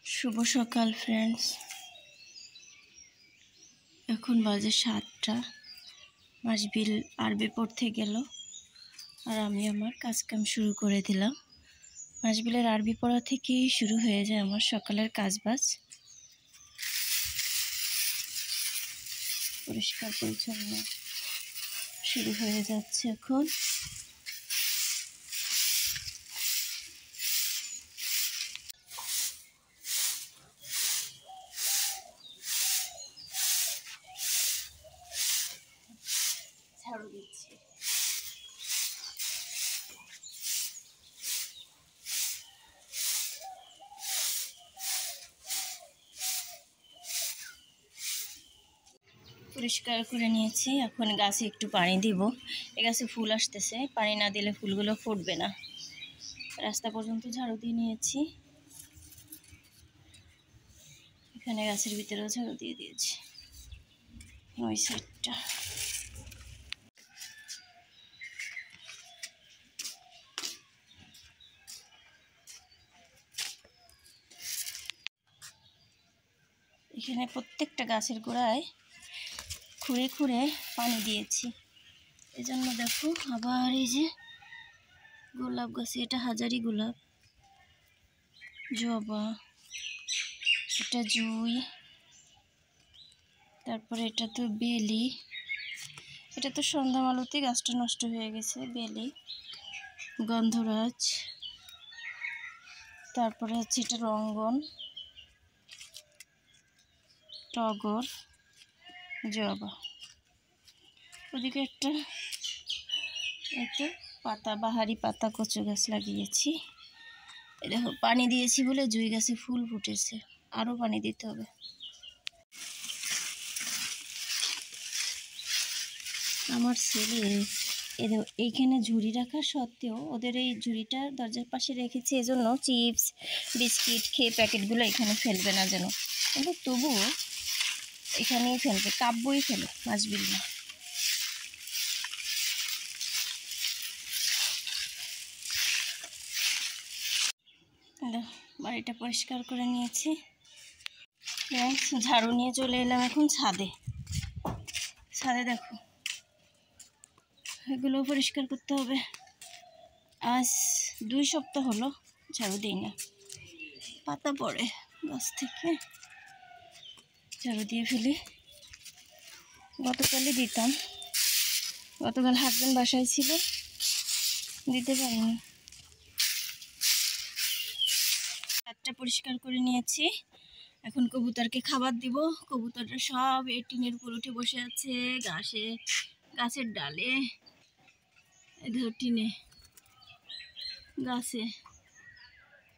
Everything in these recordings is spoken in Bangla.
শুভ সকাল ফ্রেন্ডস। এখন বাজে 7টা। মাসবিল আরবি পড়তে গেল আর আমি আমার কাজকাম শুরু করে দিলাম। মাসবিলের আরবি পড়া থেকেই শুরু হয়ে যায় আমার সকালের কাজবাজ। পরিষ্কার পরিচ্ছন্ন শুরু হয়ে যাচ্ছে এখন। ঝাড়ু দিচ্ছি। পরিষ্কার করে নিয়েছি, এখন গাছে একটু পানি দিব। এই গাছে ফুল আসতেছে, পানি না দিলে ফুলগুলো ফুটবে না। রাস্তা পর্যন্ত ঝাড়ু দিয়ে নিয়েছি, এখানে গাছের ভিতরেও ঝাড়ু দিয়ে দিয়েছি, ওই সাইডটা। এখানে প্রত্যেকটা গাছের গোড়ায় খুঁড়ে খুঁড়ে পানি দিয়েছি। এজন্য দেখো আবার এই যে গোলাপ গাছে, এটা হাজারি গোলাপ, জবা, এটা জুঁই, তারপরে এটা তো বেলি, এটা তো সন্ধ্যামালতি, গাছটা নষ্ট হয়ে গেছে। বেলি, গন্ধরাজ, তারপরে হচ্ছে এটা রঙ্গন, টগর, জবা। ওদিকে একটা পাতা, বাহারি পাতা কচু গাছ লাগিয়েছি। দেখো পানি দিয়েছি বলে জুঁই গাছে ফুল ফুটেছে, আরও পানি দিতে হবে। আমার ছেলে এইখানে ঝুড়ি রাখা সত্ত্বেও ওদের এই ঝুড়িটা দরজার পাশে রেখেছি, এজন্য চিপস বিস্কিট খেয়ে প্যাকেটগুলো এখানে ফেলবে না যেন, কিন্তু তবুও এখানেই ফেলবে, কাব্যই ফেলে, মাসবিল না। বাড়িটা পরিষ্কার করে নিয়েছি, ঝাড়ু নিয়ে চলে এলাম এখন ছাদে। ছাদে দেখো এগুলো পরিষ্কার করতে হবে। আজ 2 সপ্তাহ হলো ঝাড়ু দিই না, পাতা পড়ে গাছ থেকে, ঝাড়ু দিয়ে ফেলি। গতকালই দিতাম, গতকাল হাজবেন্ড বাসায় ছিল, দিতে পারিনি। ছাদটা পরিষ্কার করে নিয়েছি, এখন কবুতরকে খাবার দিব। কবুতরটা সব এই টিনের উপর উঠে বসে আছে, গাছের ডালে, টিনে গাছে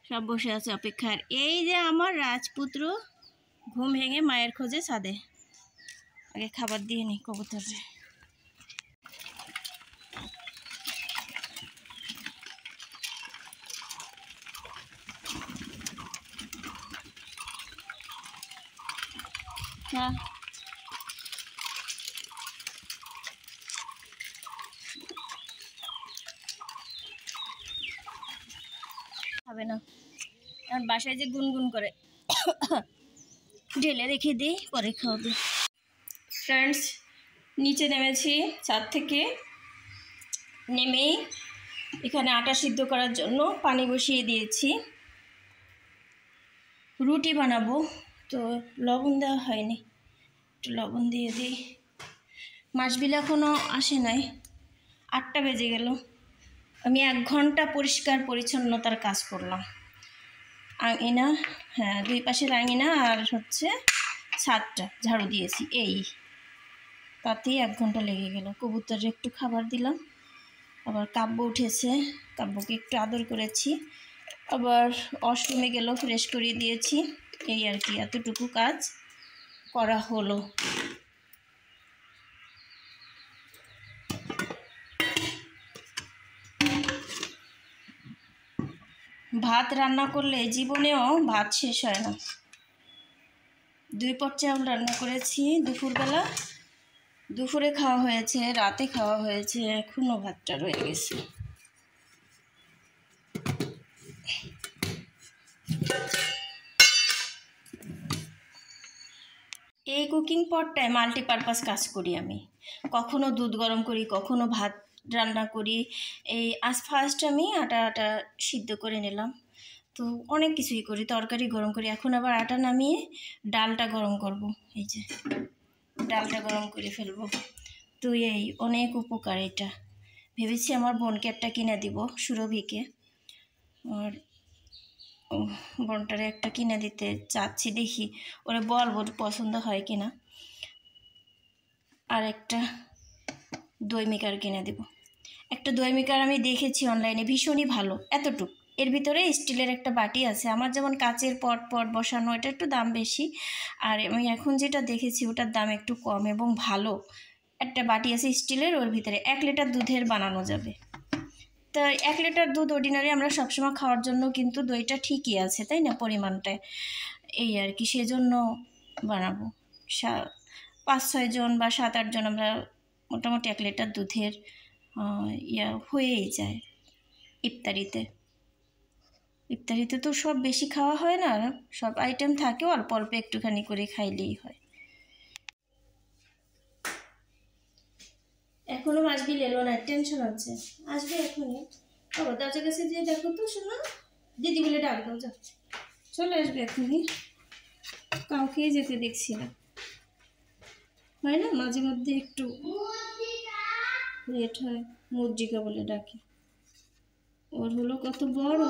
সব বসে আছে অপেক্ষার। এই যে আমার রাজপুত্র ঘুম ভেঙে মায়ের খোঁজে ছাদে। আগে খাবার দিয়ে নি কবুতরে। হ্যাঁ খাবে না, আমার বাসায় যে গুনগুন করে, ঢেলে রেখে দিই, পরে খাওয়াবে। ফ্রেন্ডস, নিচে নেমেছি ছাদ থেকে, নেমেই এখানে আটা সিদ্ধ করার জন্য পানি বসিয়ে দিয়েছি। রুটি বানাবো, তো লবণ দেওয়া হয়নি, একটু লবণ দিয়ে দিই। মাসবিল এখনও আসে নাই, 8টা বেজে গেল। আমি 1 ঘন্টা পরিষ্কার পরিচ্ছন্নতার কাজ করলাম। আঙিনা, হ্যাঁ 2 পাশের আঙিনা আর হচ্ছে ছাদটা ঝাড়ু দিয়েছি, এই তাতেই 1 ঘন্টা লেগে গেল। কবুতরে একটু খাবার দিলাম, আবার কাব্য উঠেছে, কাব্যকে একটু আদর করেছি, আবার ওয়াশরুমে গেল, ফ্রেশ করিয়ে দিয়েছি। এই আর কি, এতটুকু কাজ করা হলো। ভাত রান্না করলে জীবনেও ভাত শেষ হয় না। 2 পট চাউল রান্না করেছি দুপুরবেলা, দুপুরে খাওয়া হয়েছে, রাতে খাওয়া হয়েছে, এখনও ভাতটা রয়ে গেছে। এই কুকিং পটটায় মাল্টিপারপাস কাজ করি আমি। কখনো দুধ গরম করি, কখনো ভাত রান্না করি। এই আজ ফার্স্ট আমি আটা সিদ্ধ করে নিলাম, তো অনেক কিছুই করি, তরকারি গরম করি। এখন আবার আটা নামিয়ে ডালটা গরম করব। এই যে ডালটা গরম করে ফেলবো। তো এই অনেক উপকার এটা। ভেবেছি আমার বোনকে একটা কিনে দিব, সুরভিকে। আর বোনটারে একটা কিনে দিতে চাচ্ছি, দেখি ওরা বলবো পছন্দ হয় কিনা। আর একটা দই মেকার কিনে দেব। একটা দই মেকার আমি দেখেছি অনলাইনে, ভীষণই ভালো। এতটুক এর ভিতরে স্টিলের একটা বাটি আছে। আমার যেমন কাচের পট বসানো, এটা একটু দাম বেশি। আর আমি এখন যেটা দেখেছি ওটার দাম একটু কম এবং ভালো। একটা বাটি আছে স্টিলের, ওর ভিতরে 1 লিটার দুধের বানানো যাবে। তা 1 লিটার দুধ অর্ডিনারি আমরা সবসময় খাওয়ার জন্য কিন্তু দইটা ঠিকই আছে, তাই না, পরিমাণটায়। এই আর কি, সেজন্য বানাবো। 5-6 জন বা 7-8 জন আমরা মোটামুটি 1 লিটার দুধের হয়েই যায় ইফতারিতে। ইফতারিতে তো সব বেশি খাওয়া হয় না, সব আইটেম থাকে, অল্প অল্প একটুখানি করে খাইলেই হয়। এখনো মাছবিল এলো না, টেনশন আছে। আসবে এখনই। বাবা দরজার কাছে দিয়ে দেখো তো, শোনো, দিদি বলে ডাক দাও, যাও, চলে আসবে এখনই। কাউকেই যেতে দেখছি না, হয় না, মাঝে মধ্যে একটু লেট হয়। মুদ্রিকা বলে ডাকে। ওর হলো কত বড়,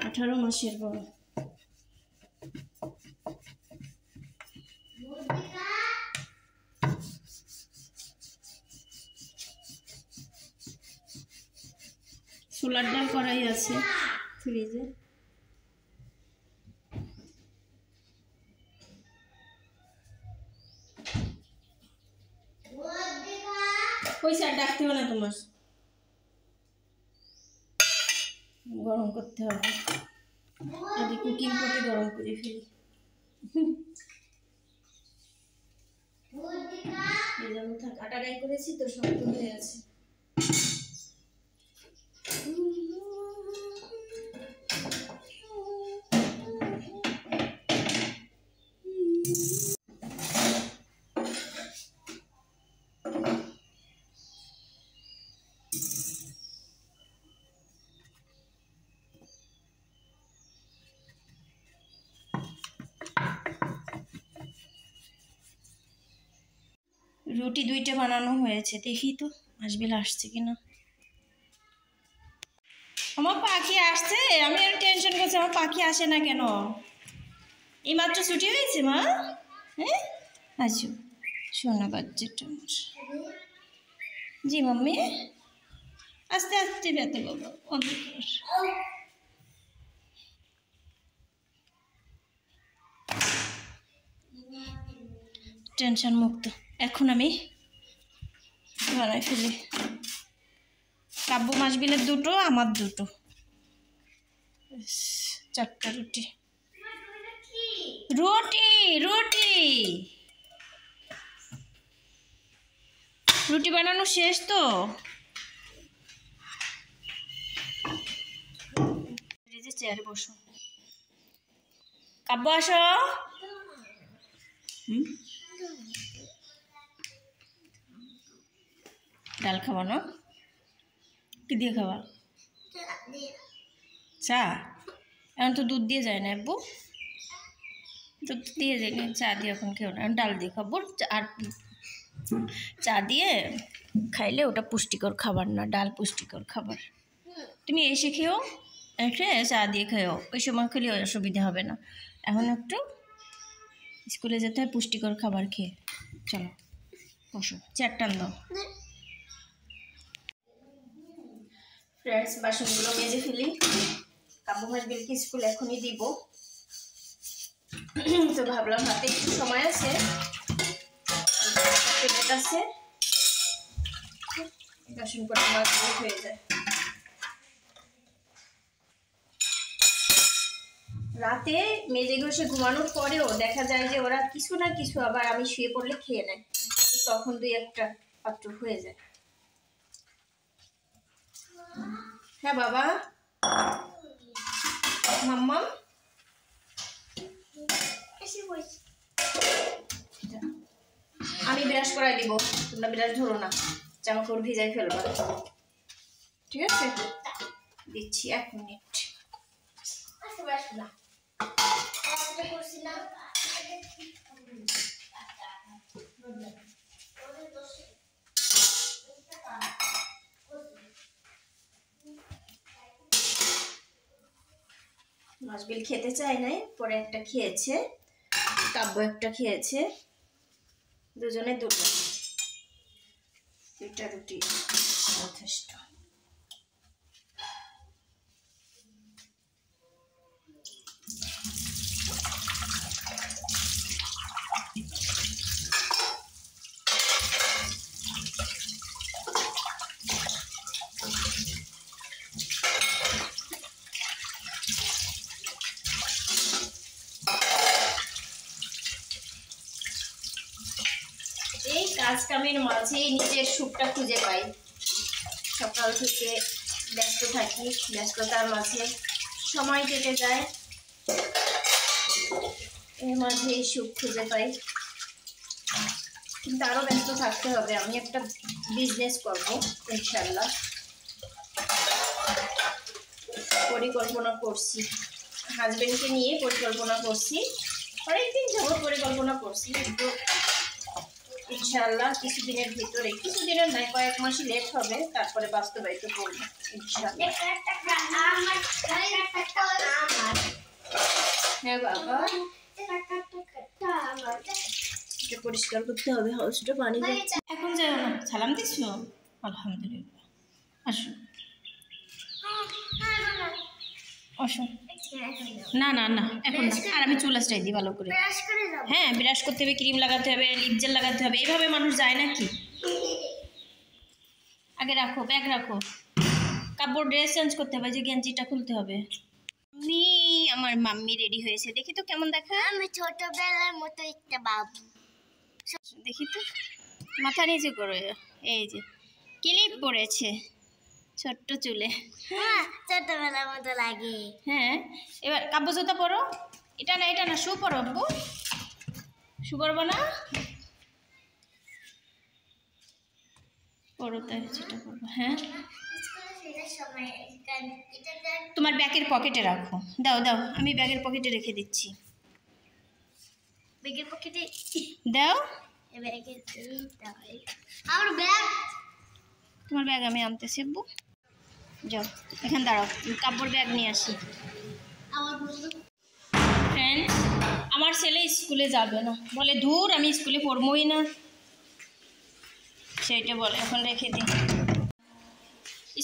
18 মাসের বড়। ছোলার ডাল করাই আছে ফ্রিজে। ওই স্যার ডাকতে হবে না তোমার, গরম করতে হবে। আগে কুকিং পটে গরম করে ফেলি। আটাটাই করেছি তো, শক্ত হয়ে আছে। রুটি 2টা বানানো হয়েছে, দেখি তো আসবিল আসছে কিনা। আমার পাখি আসছে, আমি আর টেনশন করছি আমার পাখি আসে না কেন। এই মাত্র ছুটি হয়েছে মা। হ্যাঁ আচ্ছা, শোনা বাচ্চাটা আমার। জি মাম্মি, আস্তে আস্তে ব্যথা বাবা, অন্ধকার। টেনশন মুক্ত। এখন আমি বানাই ফেলি। কাব্য মাছবিলের 2টো, আমার 2টো, 4টা রুটি। রুটি রুটি রুটি বানানো শেষ তো। চেয়ারে বসো, কাব্য আসো। ডাল খাওয়া না, কি দিয়ে খাওয়া? চা? এখন তো দুধ দিয়ে যায় না আব্বু, দুধ দিয়ে যায় না, চা দিয়ে এখন খেও না, ডাল দিয়ে খাবো। আর চা দিয়ে খাইলে ওটা পুষ্টিকর খাবার না, ডাল পুষ্টিকর খাবার। তুমি এসে খেও, এসে চা দিয়ে খেও, ওই সময় খেলে অসুবিধা হবে না। এখন একটু স্কুলে যেতে হয়, পুষ্টিকর খাবার খেয়ে চলো বসো, চারটান দাও। ফ্রেন্ডস, বাসনগুলো মেজে ফেলি। কাব্য মাছবিলকে স্কুল এখনই দিব, তো ভাবলাম হাতে একটু সময় আছে, বাসন কটা মাছগুলো হয়ে যায়। রাতে মেজে ঘষে ঘুমানোর পরেও দেখা যায় যে ওরা কিছু না কিছু আবার আমি শুয়ে পড়লে খেয়ে নেয়, তখন 2-1টা পাত্র হয়ে যায়। হ্যাঁ বাবা, মাম্মা আমি ব্রাশ করাই দিব, তোমরা ব্রাশ ধরো না, জামা কাপড় ভিজাই ফেলবা। ঠিক আছে, দিচ্ছি 1 মিনিট। মাসবিল খেতে চায় নাই, পরে একটা খেয়েছে, কাব্য একটা খেয়েছে, দুজনে দুটো, 2টা রুটি যথেষ্ট। এই কাজ কামের মাঝে নিজের সুখটা খুঁজে পাই। সকাল থেকে ব্যস্ত থাকি, ব্যস্ততার মাঝে সময় কেটে যায়, এর মাঝে এই সুখ খুঁজে পাই। কিন্তু আরো ব্যস্ত থাকতে হবে। আমি একটা বিজনেস করব ইনশাল্লাহ, পরিকল্পনা করছি, হাজবেন্ডকে নিয়ে পরিকল্পনা করছি, অনেকদিন যাবত পরিকল্পনা করছি, কিন্তু ইনশাআল্লাহ কিছুদিনের ভিতরে, কিছুদিনের নয়, কয়েক মাসই লেট হবে, তারপরে বাস্তবায়িত করবো ইনশাআল্লাহ। হ্যাঁ বাবা, পরিষ্কার করতে হবে, হাউসটা পানি যাচ্ছে। এখন যাও না, সালাম দিছো? আলহামদুলিল্লাহ, আসো আসো। না না না, এখন না, আর আমি চুল আসটাই দিই ভালো করে। হ্যাঁ, ব্রাশ করতে হবে, ক্রিম লাগাতে হবে, লিপ জেল লাগাতে হবে, এভাবে মানুষ যায় নাকি? আগে রাখো, ব্যাগ রাখো, কাপড় ড্রেস চেঞ্জ করতে হবে, যে গেঞ্জিটা খুলতে হবে। আমার মাম্মি রেডি হয়েছে, দেখি তো কেমন দেখা। আমি ছোটবেলার মতো একটা বাবু, দেখি তো, মাথা নিচে করে, এই যে ক্লিপ পরেছে ছোট্ট চুলে, ছোটবেলার মতো লাগে। হ্যাঁ, এবার কাব্য জুতা পরো। এটা না, এটা না, শু পরো আব্বু, শু পরবো না, পরো, তাই যেটা করবো। হ্যাঁ, তোমার ব্যাগের পকেটে রাখো, দাও দাও, আমি ব্যাগের পকেটে রেখে দিচ্ছি। ব্যাগের পকেটে দাও, আমার ব্যাগ, তোমার ব্যাগ আমি আনতেছি আব্বু, যাও এখানে দাঁড়াও, কাপড় ব্যাগ নিয়ে আসি। ফ্রেন্ড, আমার ছেলে স্কুলে যাবে না, বলে দূর আমি স্কুলে পড়বই না, সেইটা বলে। এখন রেখে দিই।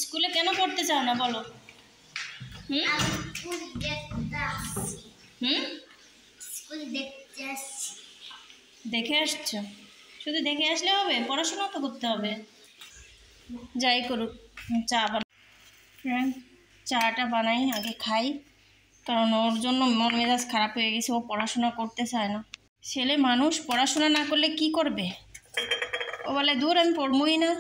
স্কুলে কেন পড়তে চাও না বলো? দেখে আসছো? শুধু দেখে আসলে হবে? পড়াশোনা তো করতে হবে। যাই করুক, চা বানাই, চাটা বানাই, আগে খাই, কারণ ওর জন্য মন মেজাজ খারাপ হয়ে গেছে, ও পড়াশোনা করতে চায় না। ছেলে মানুষ পড়াশোনা না করলে কি করবে? ও বলে দূর আমি পড়বই না।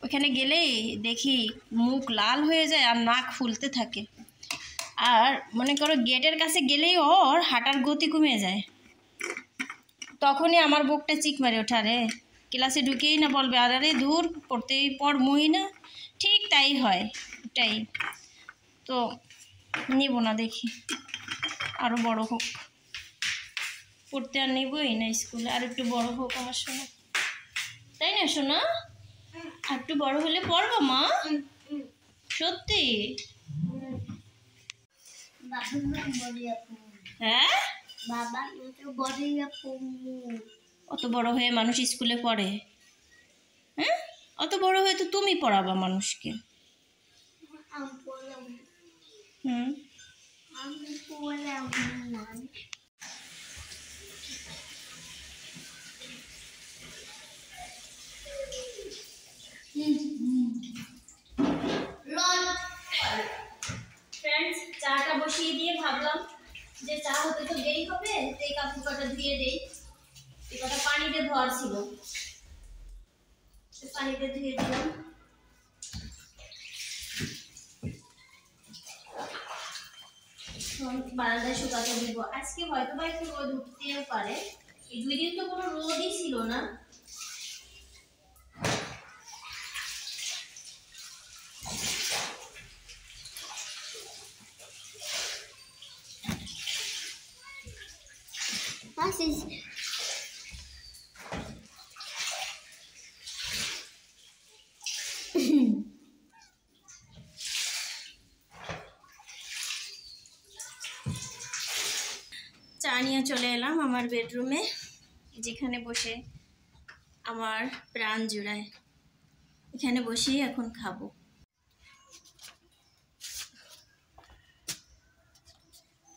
ওখানে গেলেই দেখি মুখ লাল হয়ে যায় আর নাক ফুলতে থাকে, আর মনে করো গেটের কাছে গেলেই ওর হাঁটার গতি কমে যায়, তখনই আমার বুকটা চিক মারে ওঠা, রে ক্লাসে ঢুকেই না বলবে আরে দূর পড়তেই পড়বই না। ঠিক তাই হয়, এটাই তো, নিব না, দেখি আরও বড় হোক, পড়তে আর নেবই না স্কুলে, আর একটু বড় হোক আমার সোনা, তাই না সোনা? আর একটু বড় হলে পড়বা মা, সত্যি? হ্যাঁ, অত বড় হয়ে মানুষ স্কুলে পড়ে? হ্যাঁ, অত বড় হয়ে তো তুমি পড়াবা মানুষকে। হুম, ফ্রেন্ডস, চাটা বসিয়ে দিয়ে ভাবলাম যে চা হতে তো দেরি হবে, এই কাপড় কটা ধুয়ে দেই, এই কটা পানিতে ধোয়ার ছিল, পানিতে ধুয়ে দিলাম। এখন বারান্দায় শুকাতে দিব। আজকে হয়তো বা একটু রোদ উঠতেও পারে, এই 2 দিন তো কোনো রোদই ছিল না। চা নিয়ে চলে এলাম আমার বেডরুমে, যেখানে বসে আমার প্রাণ জুড়ায়। এখানে বসেই এখন খাবো।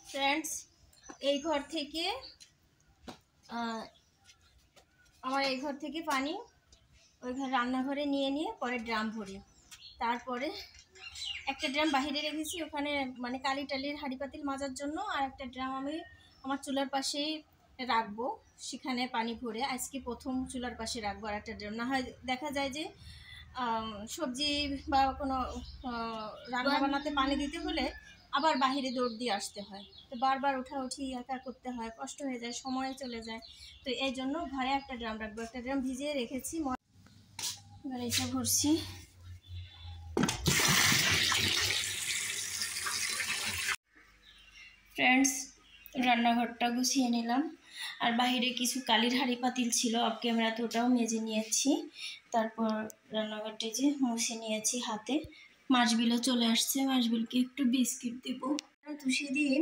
ফ্রেন্ডস, এই ঘর থেকে আমার এই ঘর থেকে পানি ওই ঘর রান্নাঘরে নিয়ে নিয়ে পরে ড্রাম ভরি। তারপরে একটা ড্রাম বাহিরে রেখেছি, ওখানে মানে কালি টালির হাঁড়ি পাতিল মাজার জন্য, আর একটা ড্রাম আমি আমার চুলার পাশেই রাখবো, সেখানে পানি ভরে। আজকে প্রথম চুলার পাশে রাখবো আর একটা ড্রাম। না হয় দেখা যায় যে সবজি বা কোনো রান্না বান্নাতে পানি দিতে হলে আবার বাহিরে দৌড় দিয়ে আসতে হয়, তো বারবার উঠাউঠি একা করতে হয়, কষ্ট হয়ে যায়, সময় চলে যায়। তো এই জন্য ঘরে একটা ড্রাম রাখবো। একটা ড্রাম ভিজিয়ে রেখেছি, এবার এটা ভরছি। ফ্রেন্ডস, রান্নাঘরটা গুছিয়ে নিলাম, আর বাইরে কিছু কালির হাঁড়ি পাতিল ছিল অফ ক্যামেরাতে, ওটাও মেজে নিয়েছি। তারপর রান্নাঘরটা যে মুছে নিয়েছি হাতে। মাছবিলও চলে আসছে, মাছবিলকে একটু বিস্কিট দেব। তো সেদিন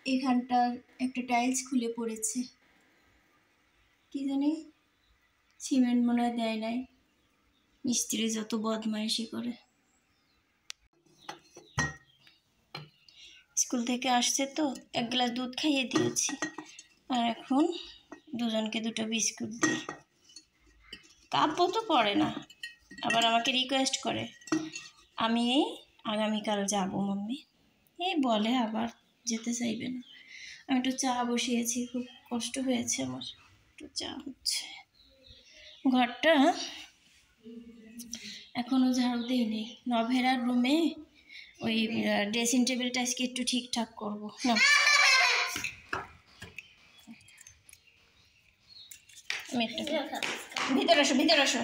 এখানটার একটা টাইলস খুলে পড়েছে, কি জানি সিমেন্ট মনে হয় দেয় নাই, মিস্ত্রি যত বদমাইশি করে। স্কুল থেকে আসছে তো 1 গ্লাস দুধ খাইয়ে দিয়েছি, আর এখন দুজনকে 2টা বিস্কুট দিই। কাব্য তো পড়ে না, আবার আমাকে রিকোয়েস্ট করে আমি আগামীকাল যাব মাম্মি, এই বলে, আবার যেতে চাইবে না। আমি একটু চা বসিয়েছি, খুব কষ্ট হয়েছে আমার, একটু চা হচ্ছে। ঘরটা এখনও ঝাড়ু দিইনি। নভেরার রুমে ওই ড্রেসিং টেবিলটা আজকে একটু ঠিকঠাক করবো না। ভিতরে আসো, ভিতরে আসো।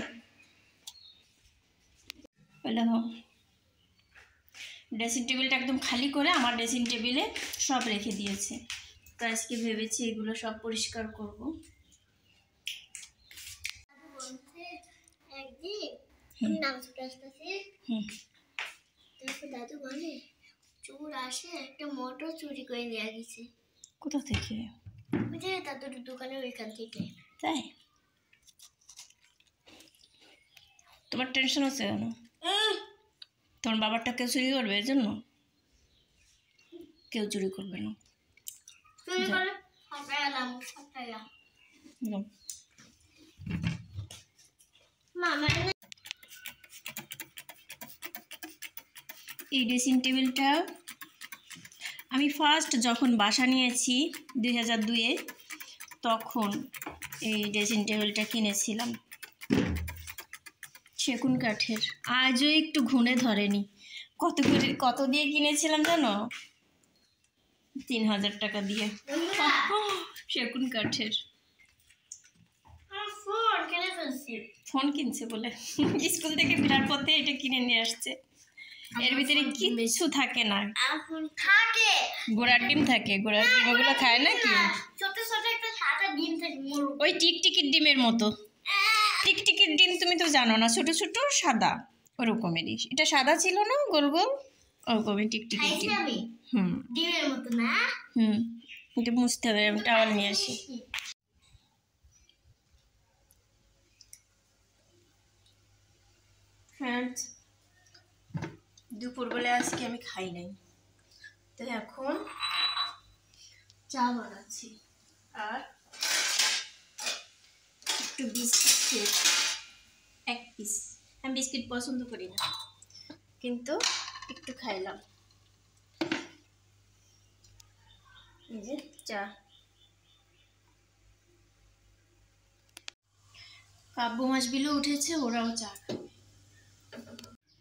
দেখো, ড্রেসিং টেবিলটা একদম খালি করে আমার ড্রেসিং টেবিলে সব রেখে দিয়েছে। তো আজকে ভেবেছি এগুলো সব পরিষ্কার করবো। দাদু বলে চোর আসে একটা মোটর চুরি করে নিয়ে গেছে। কোথা থেকে? দাদুর দোকানের ওইখান থেকে। তাই? তোমার টেনশন হচ্ছে কেন? তোমার বাবারটা কেউ চুরি করবে? এর জন্য কেউ চুরি করবে না। চুরি করে ফাটাইলাম। মামা এই ড্রেসিং টেবিলটা আমি ফার্স্ট যখন বাসা নিয়েছি 2002-এ, তখন এই ড্রেসিং টেবিলটা কিনেছিলাম, সেগুন কাঠের। আজও একটু ঘুণে ধরেনি। কত দিয়ে কিনেছিলাম জানো? 3000 টাকা দিয়ে, সেগুন কাঠের। ফোন কিনছে বলে স্কুল থেকে ফেরার পথে এটা কিনে নিয়ে আসছে। এর ভিতরে কিচ্ছু থাকে না, থাকে ঘোড়ার ডিম থাকে। ঘোড়ার ডিম ওগুলো খায় না কি? ছোট ছোট একটা সাদা ডিম থাকে, ওই টিকটিকির ডিমের মতো। টিকটিকির ডিম তুমি তো জানো না, ছোট ছোট সাদা, ওরকমেরই। এটা সাদা ছিল না, গোল গোল, ওরকমই টিকটিকির ডিম। ডিমের মতো না। এটা মুছতে হবে, আমি টাওয়াল নিয়ে আসি। ফ্রেন্ডস, দুপুরবেলা আজকে আমি খাই নাই, তো এখন চা বানাচ্ছি আর একটু বিস্কিট খেয়েছি, 1 পিস। আমি বিস্কিট পছন্দ করি না, কিন্তু একটু খাইলাম। এই যে চা। কাব্য মাছ বিলও উঠেছে, ওরাও চা খাবে।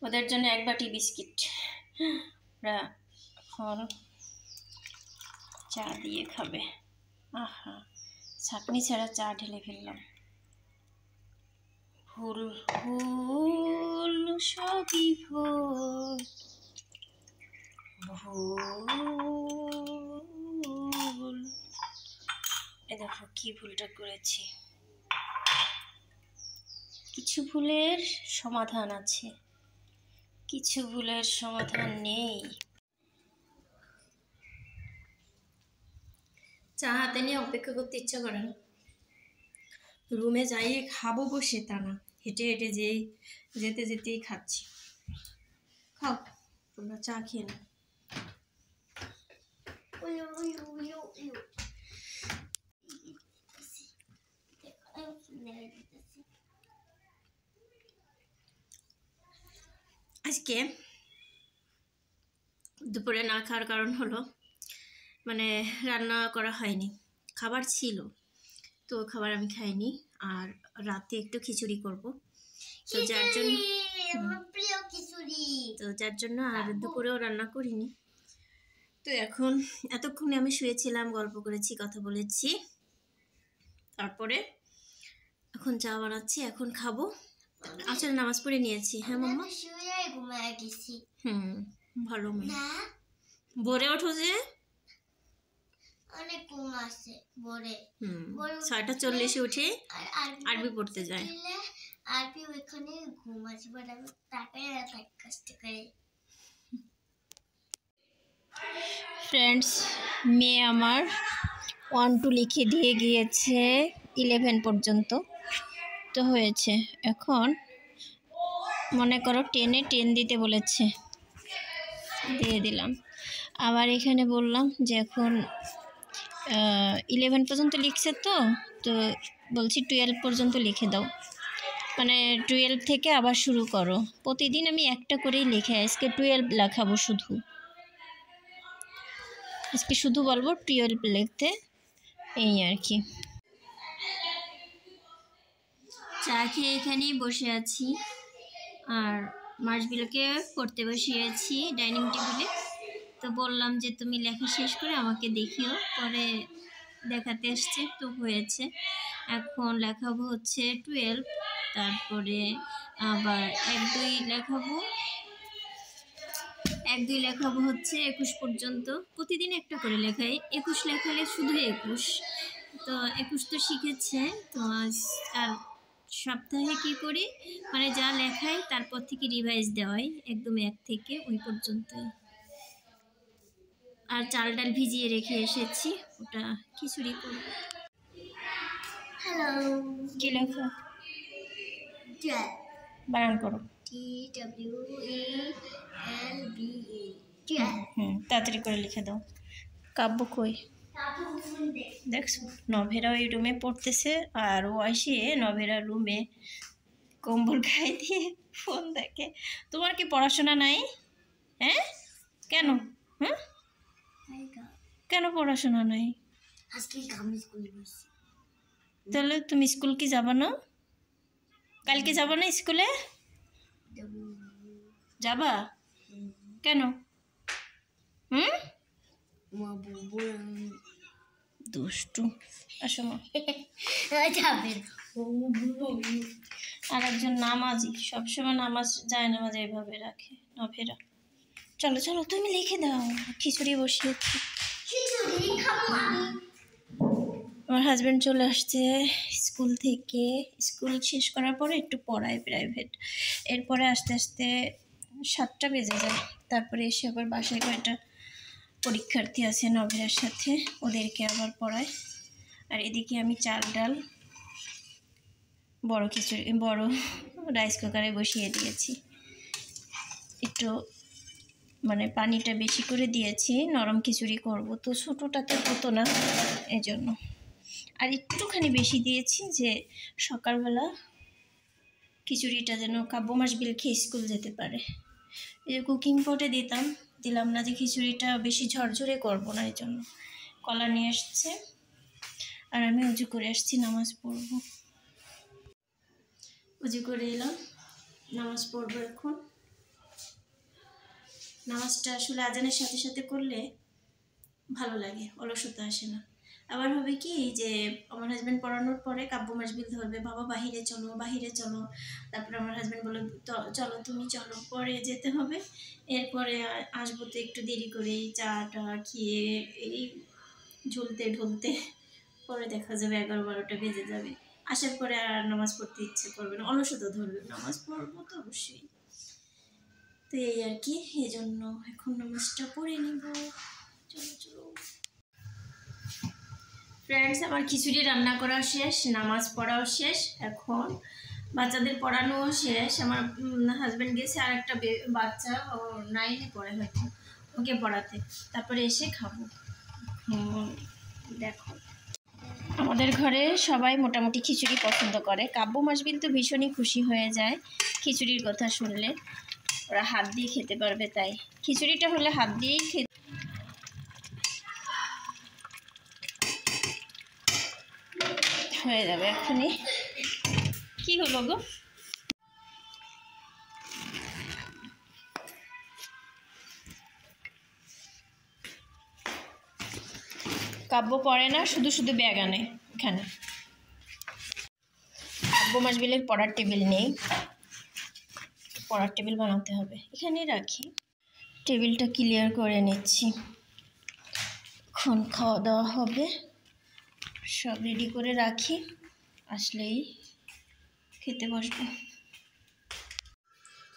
ওদের জন্য 1 বাটি বিস্কিট। ওরা এখন চা দিয়ে খাবে। আহা, চাটনি ছাড়া চা ঢেলে ফেললাম। ফুল ফুল সবই ফুল, ভুল। এ দেখো কি ভুলটা করেছি। কিছু ভুলের সমাধান আছে, কিছু ভুলের সমাধান নেই। চা হাতে নিয়ে অপেক্ষা করতে ইচ্ছা করে না। রুমে যাই খাবো বসে তা না, হেঁটে হেঁটে যেতে যেতেই খাচ্ছি। খাও তোমরা, চা খেয়ে নাও। আজকে দুপুরে না খাওয়ার কারণ হলো মানে রান্না করা হয়নি, খাবার ছিল তো খাবার আমি খাইনি। আর রাতে একটু খিচুড়ি করব, তো যার জন্য আর দুপুরেও রান্না করিনি। তো এখন এতক্ষণে আমি শুয়েছিলাম, গল্প করেছি, কথা বলেছি, তারপরে এখন চা বানাচ্ছি, এখন খাবো। আসলে নামাজ পড়ে নিয়েছি। হ্যাঁ মাম্মা, ভালো মেয়ে। ভোরে ওঠো যে, অনেক ঘুম আসে ভোরে। 6:40 উঠে আরবি পড়তে যায়। আরবি ওইখানে ঘুম আসে, বাট আমি তাকাই না থাকি কষ্ট করে। ফ্রেন্ডস, মেয়ে আমার 1-2 লিখে দিয়ে গিয়েছে, 11 পর্যন্ত তো হয়েছে। এখন মনে করো 10-এ 10 দিতে বলেছে, দিয়ে দিলাম। আবার এখানে বললাম যে এখন 11 পর্যন্ত লিখছে, তো বলছি 12 পর্যন্ত লিখে দাও, মানে 12 থেকে আবার শুরু করো। প্রতিদিন আমি একটা করেই লিখে, আজকে 12 লেখাবো, আজকে শুধু বলবো 12 লিখতে, এই আর কি। চা খেয়ে এখানেই বসে আছি, আর মাসবিলকে পড়তে বসিয়েছি ডাইনিং টেবিলে। তো বললাম যে তুমি লেখা শেষ করে আমাকে দেখিও, পরে দেখাতে এসছে, তো হয়েছে। এখন লেখাবো হচ্ছে 12, তারপরে আবার 1-2 লেখাবো হচ্ছে 21 পর্যন্ত। প্রতিদিন একটা করে লেখাই, 21 লেখালে শুধু 21, তো 21 তো শিখেছে। তো আর সপ্তাহে কি করি, মানে যা লেখাই তারপর থেকে রিভাইজ দেওয়াই, একদম 1 থেকে ওই পর্যন্তই। আর চাল ডাল ভিজিয়ে রেখে এসেছি, ওটা খিচুড়ি করব। হ্যালো, কি লেখো? বানান করো। TWELVE। তাড়াতাড়ি করে লিখে দাও। কাব্য কই? দেখছো, নভেরা ওই রুমে পড়তেছে, আর ও আসে নভেরার রুমে কম্বল গায়ে দিয়ে ফোন দেখে। তোমার কি পড়াশোনা নাই? হ্যাঁ, কেন? কেন পড়াশোনা নাই? তাহলে তুমি স্কুল কি যাবা না? কালকে যাবা না স্কুলে? যাবা কেন? দুষ্টু। আসো মা। আর একজন নামাজি, সবসময় নামাজ যায়, নামাজ এইভাবে রাখে নভেরা। চলো চলো, তুমি লিখে দাও, খিচুড়ি বসিয়েছি। আমার হাজব্যান্ড চলে আসছে স্কুল থেকে, স্কুল শেষ করার পরে একটু পড়ায় প্রাইভেট, এরপরে আস্তে আস্তে 7টা বেজে যায়। তারপরে এসে আবার বাসায় কয়েকটা পরীক্ষার্থী আছে নভেরার সাথে, ওদেরকে আবার পড়ায়। আর এদিকে আমি চাল ডাল বড় রাইস কুকারে বসিয়ে দিয়েছি। একটু মানে পানিটা বেশি করে দিয়েছি, নরম খিচুড়ি করব, তো ছোটোটাতে হতো না এই জন্য। আর একটুখানি বেশি দিয়েছি যে সকালবেলা খিচুড়িটা যেন কাব্য মাসবিল খেয়ে স্কুল যেতে পারে। এই যে কুকিং পটে দিলাম না, যে খিচুড়িটা বেশি ঝরঝরে করব না, এই জন্য। কলা নিয়ে এসছে, আর আমি উজু করে আসছি, নামাজ পড়ব। উজু করে এলাম, নামাজ পড়ব এখন। নামাজটা আসলে আজানের সাথে সাথে করলে ভালো লাগে, অলসতা আসে না। আবার হবে কি যে আমার হাজব্যান্ড পড়ানোর পরে কাব্য মাসবিল ধরবে, বাবা বাহিরে চলো বাহিরে চলো, তারপরে আমার হাজব্যান্ড বলে চলো তুমি চলো, পরে যেতে হবে। এরপরে আসবো তো একটু দেরি করে, চাটা খেয়ে এই ঝুলতে ঢুলতে পরে দেখা যাবে 11-12টা বেজে যাবে। আসার পরে আর নামাজ পড়তে ইচ্ছে করবে না, অলসতা ধরবে। নামাজ পড়বো তো অবশ্যই, তো এই আর কি, এই জন্য এখন নামাজটা পড়ে নিব। চলো চলো ফ্রেন্ডস, আমার খিচুড়ি রান্না করা শেষ, নামাজ পড়াও শেষ, এখন বাচ্চাদের পড়ানোও শেষ। আমার হাজব্যান্ড গেছে আর একটা বাচ্চা, ও 9-এ পড়ে হয়তো, ওকে পড়াতে, তারপরে এসে খাবো। দেখো আমাদের ঘরে সবাই মোটামুটি খিচুড়ি পছন্দ করে। কাব্য মাসবিল তো ভীষণই খুশি হয়ে যায় খিচুড়ির কথা শুনলে, ওরা হাত দিয়ে খেতে পারবে, তাই খিচুড়িটা হলে হাত দিয়েই খেতে হয়ে যাবে এখনই। কি হলো গো? কাব্য পড়ে না, শুধু শুধু ব্যাগ আনে এখানে। কাব্য মাসবিলের পড়ার টেবিল নেই, পড়ার টেবিল বানাতে হবে, এখানেই রাখি। টেবিলটা ক্লিয়ার করে নিচ্ছি, এখন খাওয়া দাওয়া হবে, সব রেডি করে রাখি, আসলেই খেতে বসবো।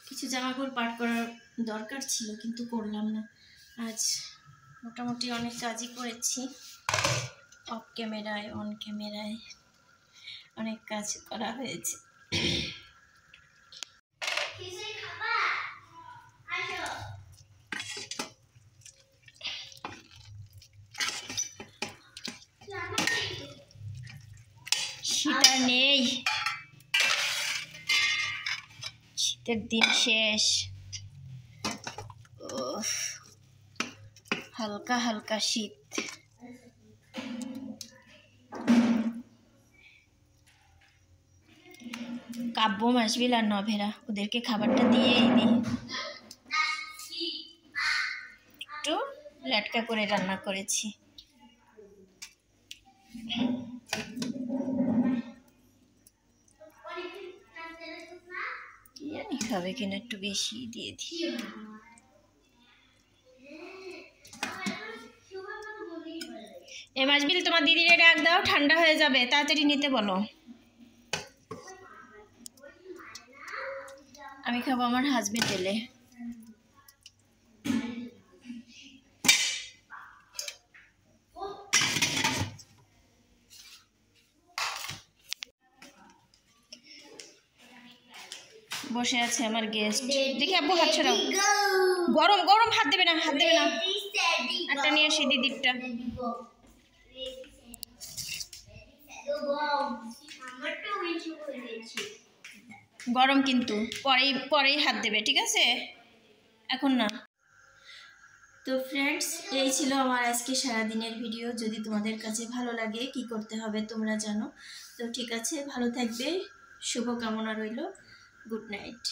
কিছু জামাকাপড় পাট করার দরকার ছিল কিন্তু করলাম না। আজ মোটামুটি অনেক কাজই করেছি, অফ ক্যামেরায় অন ক্যামেরায় অনেক কাজ করা হয়েছে। শীত নেই, শীতের দিন শেষ, হালকা হালকা শীত। কাব্য মাসবিল আর নভেরা, ওদেরকে খাবারটা দিয়েই দিই। একটু লেটকা করে রান্না করেছি, জানি খাবে কিনা, একটু বেশি দিয়ে দিই। এ মাসবিল তোমার দিদিরে ডাক দাও, ঠান্ডা হয়ে যাবে, তাড়াতাড়ি নিতে বলো। আমি খাবো, আমার হাজবেন্ড এলে। বসে আছে আমার গেস্ট, দেখি আব্বু হাত ছড়াও, গরম গরম, হাত দেবে না, হাত দেবে না, একটা নিয়ে আসি দিদিরটা। গরম কিন্তু, পরেই হাত দেবে, ঠিক আছে, এখন না। তো ফ্রেন্ডস, এই ছিল আমার আজকে সারাদিনের ভিডিও। যদি তোমাদের কাছে ভালো লাগে, কি করতে হবে তোমরা জানো। তো ঠিক আছে, ভালো থাকবে, শুভকামনা রইল, গুড নাইট।